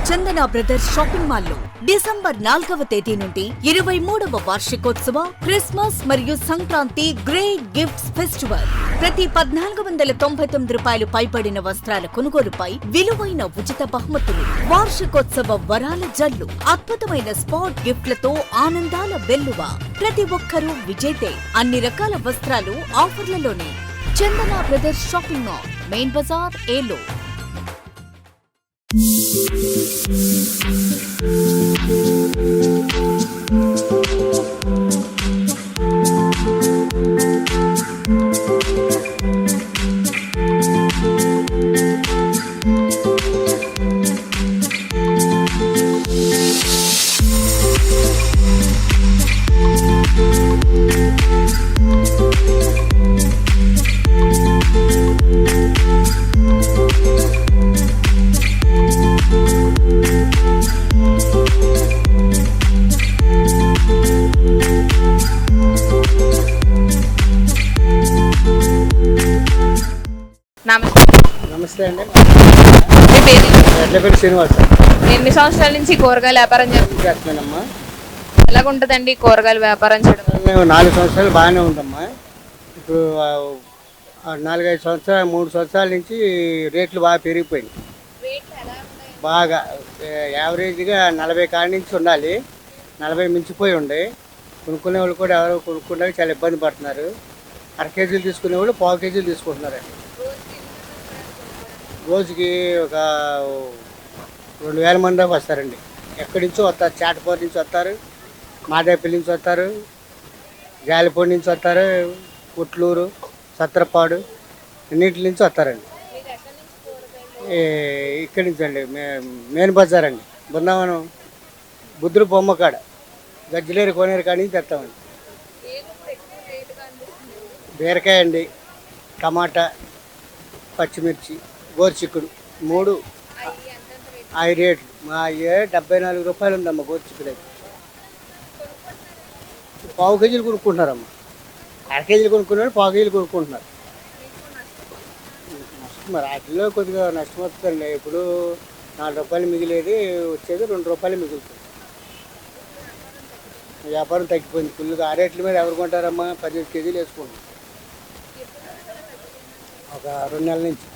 చందన brothers shopping mall లో December 4వ తేదీ నుండి 23వ వార్షికోత్సవ క్రిస్మస్ మరియు సంక్రాంతి గ్రేట్ గిఫ్ట్స్ ఫెస్టివల్. ప్రతి 1499 రూపాయలు పైబడిన వస్త్రాల కొనుగోలుపై విలువైన ఉచిత బహుమతులు, వార్షికోత్సవ వరాల జల్లు, అద్భుతమైన స్పాట్ గిఫ్ట్లతో ఆనందాల వెల్లువ. ప్రతి ఒక్కరూ విజేతే. అన్ని రకాల వస్త్రాలు ఆఫర్లలోనే. Chandana brothers shopping mall, main బజార్, ఏలో. నమస్తే అండి. మీ పేరు? శ్రీనివాస్. ఎన్ని సంవత్సరాల నుంచి కూరగాయల వ్యాపారం చేస్తున్నామ్మా? ఎలాగుంటుందండి కూరగాయల వ్యాపారం చేయడం? మేము 4 సంవత్సరాలు బాగానే ఉందమ్మా. ఇప్పుడు 4-5 సంవత్సరాలు 3 సంవత్సరాల నుంచి రేట్లు బాగా పెరిగిపోయినాయి. బాగా యావరేజ్గా 40 కాడి నుంచి ఉండాలి, 40 మించిపోయి ఉండే. కొనుక్కునే వాళ్ళు కూడా ఎవరో కొనుక్కుంటే చాలా ఇబ్బంది పడుతున్నారు. అర కేజీలు తీసుకునే వాళ్ళు 1/4 కేజీలు తీసుకుంటున్నారండి. రోజుకి ఒక 2000 మంది దాకా వస్తారండి. ఎక్కడి నుంచో వస్తారు. చాటపూర్ నుంచి వస్తారు, మాదేపల్లి నుంచి వస్తారు, జాలిపూడి నుంచి వస్తారు, పుట్లూరు, సత్రపాడు, అన్నింటి నుంచి వస్తారండి. ఇక్కడి నుంచి అండి మెయిన్ బజార్ అండి, బృందావనం బుద్ధుడు బొమ్మ కాడ, గజ్జిలేరు కోనేరు కాడి నుంచి తెస్తామండి. బీరకాయ అండి, టమాటా, పచ్చిమిర్చి, గోరుచిక్కుడు 3 అవి రేట్లు. మా 74 రూపాయలు ఉందమ్మా గోరుచిక్కుడు. అయితే 1/4 కేజీలు కొనుక్కుంటున్నారమ్మా. అర కేజీలు కొనుక్కున్నారు, 1/4 కేజీలు కొనుక్కుంటున్నారు. నష్టం మరి వాటిల్లో కొద్దిగా నష్టం వస్తుందండి. ఇప్పుడు 4 రూపాయలు మిగిలేది వచ్చేది 2 రూపాయలు మిగులుతుంది. వ్యాపారం తగ్గిపోయింది ఫుల్గా. ఆ రేట్ల మీద ఎవరు కొంటారమ్మా? 15 కేజీలు వేసుకుంటాం. ఒక 2 నెలల నుంచి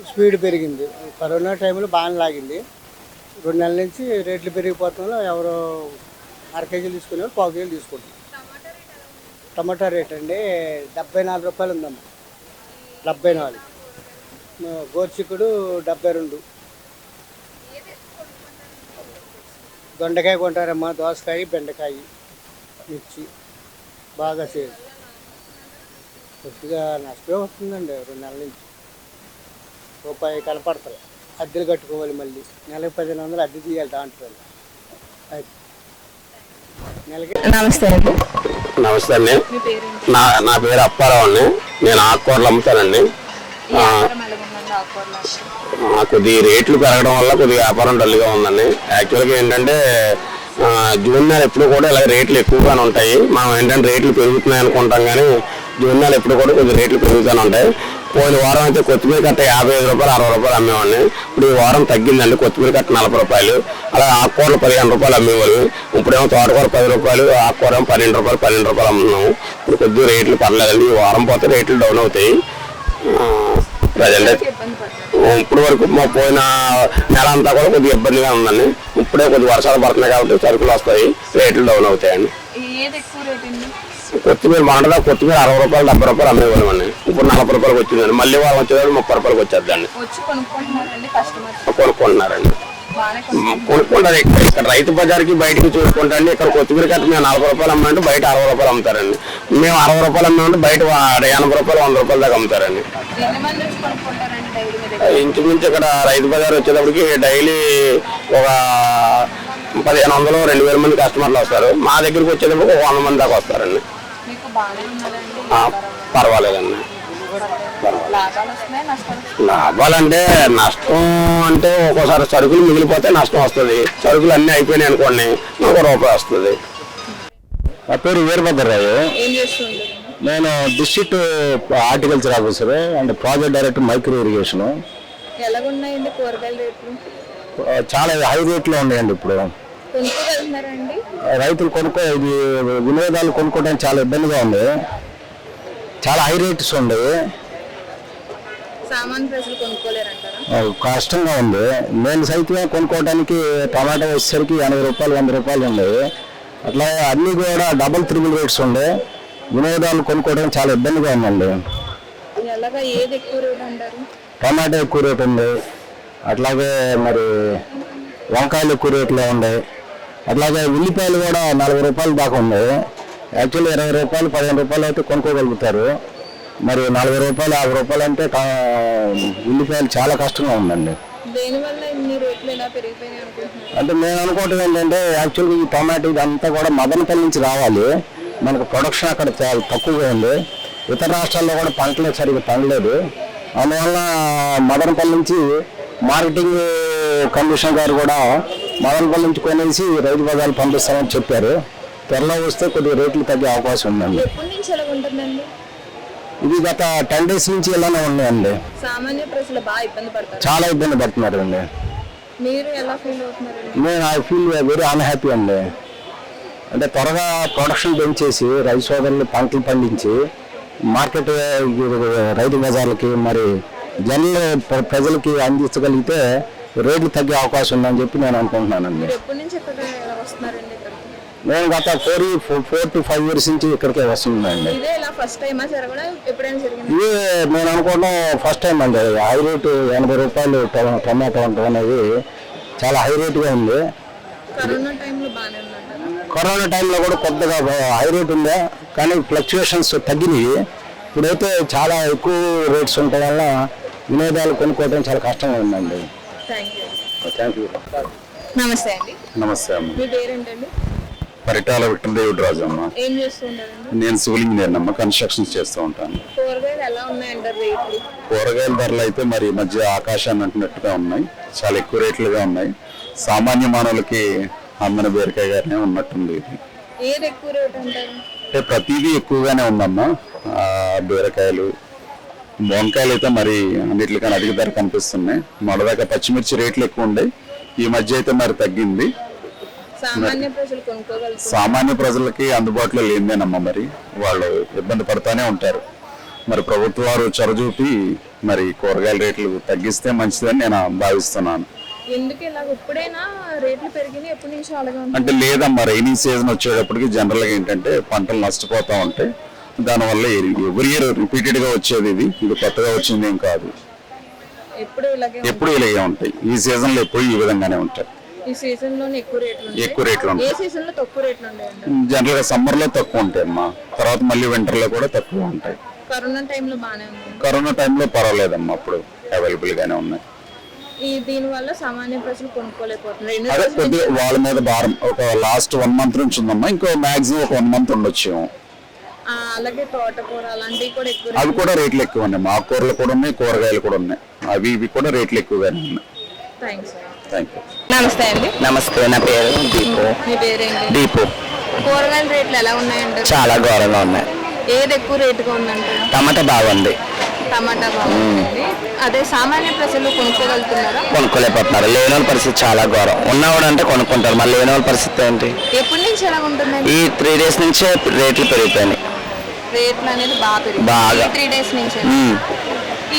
స్పీడ్ పెరిగింది. కరోనా టైంలో బాగా లాగింది. 2 నెలల నుంచి రేట్లు పెరిగిపోతుందో ఎవరో అర కేజీలు తీసుకునేవారు 1/4 కేజీలు తీసుకుంటాం. టమాటా రేట్ అండి 74 రూపాయలు ఉందమ్మా. 74. గోరుచిక్కుడు 72. దొండకాయ కొంటారమ్మా, దోసకాయ, బెండకాయ, మిర్చి బాగా సేల్. కొద్దిగా నష్టమే వస్తుందండి 2 నెలల నుంచి. రూపాయి కనపడతాయి. అద్దెలు కట్టుకోవాలి, మళ్ళీ నెలకు 1500 అద్దె తీయాలి. దాంట్లో నెలకి. నమస్తే అండి. నమస్తే అండి. నా పేరు అప్పారావు అండి. నేను ఆకుకూరలు అమ్ముతానండి. కొద్ది రేట్లు పెరగడం వల్ల కొద్దిగా వ్యాపారం డల్గా ఉందండి. యాక్చువల్గా ఏంటంటే జూన్ నెల ఎప్పుడు కూడా ఇలా రేట్లు ఎక్కువగానే ఉంటాయి. మనం ఏంటంటే రేట్లు పెరుగుతున్నాయి అనుకుంటాం, కానీ జూన్ నెల ఎప్పుడు కూడా కొద్ది రేట్లు పెరుగుతూనే ఉంటాయి. పోయిన వారం అయితే కొత్తిమీర కట్ట 55 రూపాయలు 60 రూపాయలు అమ్మేవాడిని. ఇప్పుడు ఈ వారం తగ్గిందండి. కొత్తిమీర కట్ట 40 రూపాయలు, అలా ఆకుకూరలు 15 రూపాయలు అమ్మేవాళ్ళు. ఇప్పుడేమో తోటకూర 10 రూపాయలు, ఆకుకూర 12 రూపాయలు అమ్ముతున్నాము. ఇప్పుడు కొద్దిగా రేట్లు పర్లేదండి. ఈ వారం పోతే రేట్లు డౌన్ అవుతాయి. ప్రజెంట్ ఇప్పుడు వరకు పోయిన నెల అంతా కూడా కొద్దిగా ఇబ్బందిగా ఉందండి. ఇప్పుడే కొద్దిగా వర్షాలు పడుతున్నాయి కాబట్టి సరుకులు వస్తాయి, రేట్లు డౌన్ అవుతాయండి. కొత్తిమీర బాగుంటుందా? కొత్తిమీర 60 రూపాయలు 70 రూపాయలు అమ్మేవాళ్ళమండి. ఇప్పుడు 40 రూపాయలకు వచ్చిందండి. మళ్ళీ వాళ్ళు వచ్చేదాన్ని 30 రూపాయలకు వచ్చేద్దండి. కొనుక్కుంటున్నారండి. కొనుక్కుంటారు. ఇక్కడ రైతు బజార్కి బయటకి చూసుకుంటాండి. ఇక్కడ కొత్తిమీర కట్ట మేము 40 రూపాయలు అమ్మంటే బయట 60 రూపాయలు అమ్ముతారండి. మేము 60 రూపాయలు అమ్మామంటే బయట 80 రూపాయలు 100 రూపాయల దాకా అమ్ముతారండి. ఇంచుమించు ఇక్కడ రైతు బజార్ వచ్చేటప్పటికి డైలీ ఒక 1500 2000 మంది కస్టమర్లు వస్తారు. మా దగ్గరికి వచ్చేటప్పుడు 100 మంది దాకా వస్తారండి. పర్వాలేదండి. లాభాలంటే నష్టం అంటే ఒక్కోసారి సరుకులు మిగిలిపోతే నష్టం వస్తుంది. సరుకులు అన్నీ అయిపోయినాయి అనుకోండి, ఒక రూపాయి వస్తుంది. నా పేరు వీరభద్రరావు. నేను district horticulture officer and project director micro irrigation. చాలా హై రేట్లో ఉన్నాయండి ఇప్పుడు. కొనుక్కోగలుగుతున్నారండి? రైతులు ఇది వినియోగదారులు కొనుక్కోవడానికి చాలా ఇబ్బందిగా ఉంది, చాలా హై రేట్స్ ఉన్నాయి, సామాన్య ప్రజలు కొనుక్కోలేరంటారా? కష్టంగా ఉంది. నేను సైతం కొనుక్కోవడానికి టమాటా వచ్చేసరికి 80 రూపాయలు 100 రూపాయలు ఉన్నాయి. అట్లా అన్నీ కూడా డబుల్ త్రిబుల్ రేట్స్ ఉండే, వినియోగదారులు కొనుక్కోవడానికి చాలా ఇబ్బందిగా ఉందండి. ఎలాగా ఏది ఎక్కువ రేట్ అంటారు? టమాటా ఎక్కువ రేట్ ఉంది, అట్లాగే మరి వంకాయలు ఎక్కువ రేట్లో ఉన్నాయి, అట్లాగే ఉల్లిపాయలు కూడా 40 రూపాయలు దాకా ఉన్నాయి. యాక్చువల్లీ 20 రూపాయలు 15 రూపాయలు అయితే కొనుక్కోగలుగుతారు, మరి 40 రూపాయలు 50 రూపాయలు అంటే ఉల్లిపాయలు చాలా కష్టంగా ఉందండి. దేనివల్ల ఇన్ని రేట్లు ఎలా పెరిగిపోయినాయి అనుకుంటున్నారు? అంటే నేను అనుకోవటం ఏంటంటే యాక్చువల్గా ఈ టమాటో ఇదంతా కూడా మదనపల్లి నుంచి రావాలి, మనకు ప్రొడక్షన్ అక్కడ చాలా తక్కువగా ఉంది. ఇతర రాష్ట్రాల్లో కూడా పంటలు సరిగ్గా పండలేదు, అందువల్ల మదనపల్లి నుంచి మార్కెటింగ్ కమిషన్ గారు కూడా మదనపల్లి నుంచి కొనేసి రైతు బజార్లు పంపిస్తామని చెప్పారు. త్వరలో వస్తే కొద్దిగా రేట్లు తగ్గే అవకాశం ఉందండి. ఎప్పటి నుంచి ఎలా ఉంటుందండి? ఇది గత 10 days నుంచి ఇలానే ఉన్నాయండి. సామాన్య ప్రజలు బాగా ఇబ్బంది పడతారు, చాలా ఇబ్బంది పడుతున్నారు అండి. మీరు ఎలా ఫీల్ అవుతున్నారండి? నేను ఐ ఫీల్ వెరీ అన్హ్యాపీ అండి. అంటే త్వరగా ప్రొడక్షన్ పెంచేసి రైతు సోదరులు పంటలు పండించి మార్కెట్ రైతు బజార్లకి మరి ప్రజలకి అందించగలిగితే రేట్లు తగ్గే అవకాశం ఉందని చెప్పి నేను అనుకుంటున్నానండి. ఎప్పటి నుంచి ఎక్కడ వస్తున్నారండి ఇక్కడికి? నేను గత 4 to 5 years నుంచి ఇక్కడికే వస్తుందండి. ఇదే ఇలా ఫస్ట్ టైమా జరగడం, ఎప్పుడైనా జరిగింది? ఇది నేను అనుకోవడం ఫస్ట్ టైం అండి. హై రేటు 80 రూపాయలు టమాటో అనేది చాలా హై రేటుగా ఉంది. కరోనా టైంలో బాగానే ఉందంటారా? కరోనా టైంలో కూడా కొద్దిగా హై రేట్ ఉందే, కానీ ఫ్లక్చుయేషన్స్ తగ్గినాయి. ఇప్పుడైతే చాలా ఎక్కువ రేట్స్ ఉండటం వల్ల వినోదాలు కొనుక్కోవడం చాలా కష్టంగా ఉందండి. Thank you. నమస్తే అండి. నమస్తే అమ్మ. మీ పేరేంటండి? పరిటాల విఠలదేవుడు రాజు అమ్మ. ఏం చేస్తుంటారండి? నేను సివిల్ ఇంజనీర్ అమ్మ, కన్స్ట్రక్షన్స్ చేస్తూ ఉంటాను. కూరగాయలు ఎలా ఉన్నాయంటారు రేట్లు? కూరగాయల ధరలు అయితే మరి ఈ మధ్య ఆకాశాన్ని అంటున్నట్టుగా ఉన్నాయి, చాలా ఎక్కువ రేట్లుగా ఉన్నాయి. సామాన్య మానవులకి అందని బీరకాయ గానే ఉన్నట్టుంది. ఏది ఎక్కువ రేట్ అంటారు? అంటే ప్రతిదీ ఎక్కువగానే ఉందమ్మా. బీరకాయలు, వంకాయలు అయితే మరి అన్నిటికన్నా అధిక ధర కనిపిస్తున్నాయి. మొదటిదాకా పచ్చిమిర్చి రేట్లు ఎక్కువ ఉండే, ఈ మధ్య అయితే మరి తగ్గింది. సామాన్య ప్రజలు కొనుక్కోగలుగుతారు? సామాన్య ప్రజలకి అందుబాటులో లేదేనమ్మా, మరి వాళ్ళు ఇబ్బంది పడుతూనే ఉంటారు. మరి ప్రభుత్వ వారు చొరజూపి మరి కూరగాయల రేట్లు తగ్గిస్తే మంచిదని నేను భావిస్తున్నాను. ఎందుకు ఇలా ఇప్పుడైనా రేట్లు పెరిగినాయి, ఎప్పటి నుంచి అలాగే అంటే లేదమ్మా, రైనీ సీజన్ వచ్చేటప్పటికి జనరల్ గా ఏంటంటే పంటలు నష్టపోతా ఉంటాయి. దానివల్ల ఎవ్రీ ఇయర్ రిపీటెడ్ గా వచ్చేది, ఇది కొత్తగా వచ్చింది ఏం కాదు. ఎప్పుడు ఇలాగే ఉంటాయి. ఈ సీజన్ లో ఎప్పుడు ఈ విధంగానే ఉంటాయి. ఈ సీజన్ లోనే ఎక్కువ రేట్లు ఉంటాయి. ఏ సీజన్ లో తక్కువ రేట్లు ఉంటాయండి? జనరల్ గా సమ్మర్ లో తక్కువ ఉంటాయి అమ్మా, తర్వాత మళ్ళీ వింటర్ లో కూడా తక్కువ ఉంటాయి. కరోనా టైంలో బాగానే ఉంది? కరోనా టైంలో పర్వాలేదమ్మా, అప్పుడు అవైలబుల్ గానే ఉన్నాయి. దీని వల్ల సామాన్య ప్రజలు కొనుక్కోలేకపోతున్నారు. అదే కొద్దిగా వాళ్ళ మీద భారం ఒక లాస్ట్ 1 month నుంచి ఉందమ్మా, ఇంకో మాక్సిమం ఒక 1 month ఉండొచ్చు. అలాగే తోటకూర అలాంటివి కూడా ఎక్కువ, అవి కూడా రేట్లు ఎక్కువ ఉన్నాయి. ఆకుకూరలు కూడా ఉన్నాయి, కూరగాయలు కూడా ఉన్నాయి, ఇవి కూడా రేట్లు ఎక్కువగానే ఉన్నాయి. Thank you. నమస్తే అండి. నమస్తే, నా పేరు దీపు. మీ పేరేంటి? దీపు. కూరగాయల రేట్లు ఎలా ఉన్నాయండి? చాలా ఘోరంగా ఉన్నాయి. ఏది ఎక్కువ రేటుగా ఉందంటే? టమాటా బాగుంది. టమాటా బాగుంది. అదే సామాన్య ప్రజలు కొనుక్కోగలుగుతున్నారా? కొనుక్కోలేకపోతున్నారు. లేని వాళ్ళ పరిస్థితి చాలా ఘోరం. ఉన్నవాడు అంటే కొనుక్కుంటారు, మళ్ళీ లేని వాళ్ళ పరిస్థితి ఏంటి? ఎప్పటి నుంచి ఎలా ఉంటుందండి? ఈ 3 days నుంచే రేట్లు పెరిగిపోయినాయి. రేట్లు అనేది బాగా 3 days నుంచి.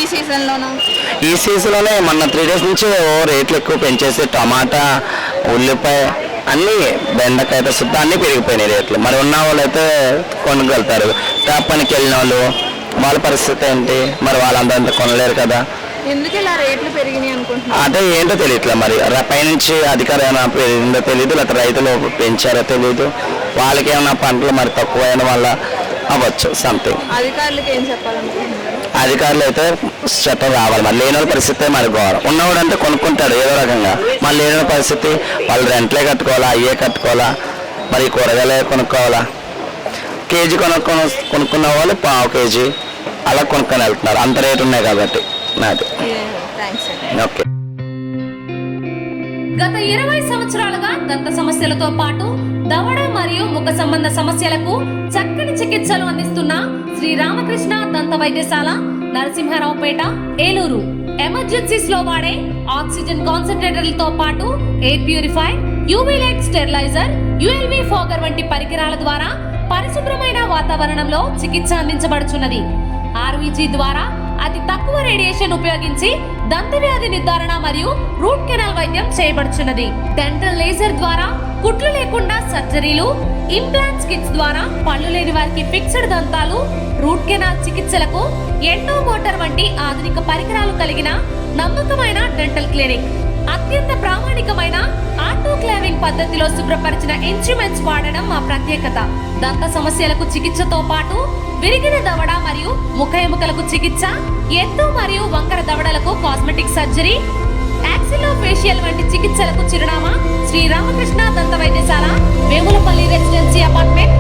ఈ సీజన్ లోనే మొన్న 3 days నుంచి రేట్లు ఎక్కువ పెంచేసి టమాటా, ఉల్లిపాయ అన్ని, బెండకాయ సుద్ధ అన్ని పెరిగిపోయినాయి రేట్లు. మరి ఉన్న వాళ్ళు అయితే కొనుగలుగుతారు, పనికి వెళ్ళిన వాళ్ళు వాళ్ళ పరిస్థితి ఏంటి? మరి వాళ్ళంతా కొనలేరు కదా. ఎందుకు ఇలా రేట్లు పెరిగినాయి అనుకుంటున్నారు? అంటే ఏంటో తెలియట్లేదు, మరి పైనుంచి అధికారం ఏమైనా పెరిగిందో తెలియదు, లేకపోతే రైతులు పెంచారో తెలియదు, వాళ్ళకి ఏమైనా పంటలు మరి తక్కువైన వల్ల అవ్వచ్చు సంథింగ్. అధికారులకు ఏం చెప్పాలనుకుంటున్నారు? అధికారులు అయితే చట్టం రావాలి. మరి లేని పరిస్థితి మరి ఘోరం. ఉన్నవాడు అంటే కొనుక్కుంటాడు ఏదో రకంగా, మరి లేని పరిస్థితి వాళ్ళు రెంట్లే కట్టుకోవాలా, అయ్యే కట్టుకోవాలా, మరి కూరగాయలే కొనుక్కోవాలా. కేజీ కొనుక్కున్న వాళ్ళు 1/2 kg అలా కొనుక్కొని వెళ్తున్నారు, అంత రేటు ఉన్నాయి కాబట్టి. నాది ఓకే. గత 20 సంవత్సరాలుగా దంత సమస్యలతో పాటు దవడ మరియు ముఖ సంబంధ సమస్యలకు చక్కని చికిత్సలు అందిస్తున్న శ్రీ రామకృష్ణ దంత వైద్యశాల, నరసింహారావుపేట, ఏలూరు. ఎమర్జెన్సీస్ లో వాడే ఆక్సిజన్ కాన్సంట్రేటర్లతో పాటు air purifier, UV light steriliser, ULV fogger వంటి పరికరాల ద్వారా పరిశుభ్రమైన వాతావరణంలో చికిత్స అందించబడుచున్నది. ఆర్వీజీ ద్వారా అతి తక్కువ రేడియేషన్ ఉపయోగించి దంతవ్యాధి నిర్ధారణ మరియు రూట్ కెనాల్ వైద్యం చేయబడుచున్నది. డెంటల్ లేజర్ ద్వారా కుట్లు లేకుండా సర్జరీలు, ఇంప్లాంట్స్ కిట్స్ ద్వారా పళ్ళు లేని వారికి ఫిక్స్డ్ దంతాలు, రూట్ కెనాల్ చికిత్సలకు ఎండో మోటార్ వంటి ఆధునిక పరికరాలు కలిగిన నమ్మకమైన డెంటల్ క్లినిక్. అత్యంత ప్రామాణికమైన ఆటోక్లావింగ్ పద్ధతిలో శుభ్రపరిచిన ఇన్స్ట్రుమెంట్స్ వాడడం మా ప్రత్యేకత. దంత సమస్యలకు చికిత్సతో పాటు విరిగిన దవడ మరియు ముఖ ఎముకలకు చికిత్స, ఎత్తు మరియు వంకర దవడలకు కాస్మెటిక్ సర్జరీ, యాక్సిలోఫేషియల్ వంటి చికిత్సలకు చిరునామా శ్రీ రామకృష్ణ దంత వైద్యశాల, వేములపల్లి రెసిడెన్సీ అపార్ట్మెంట్,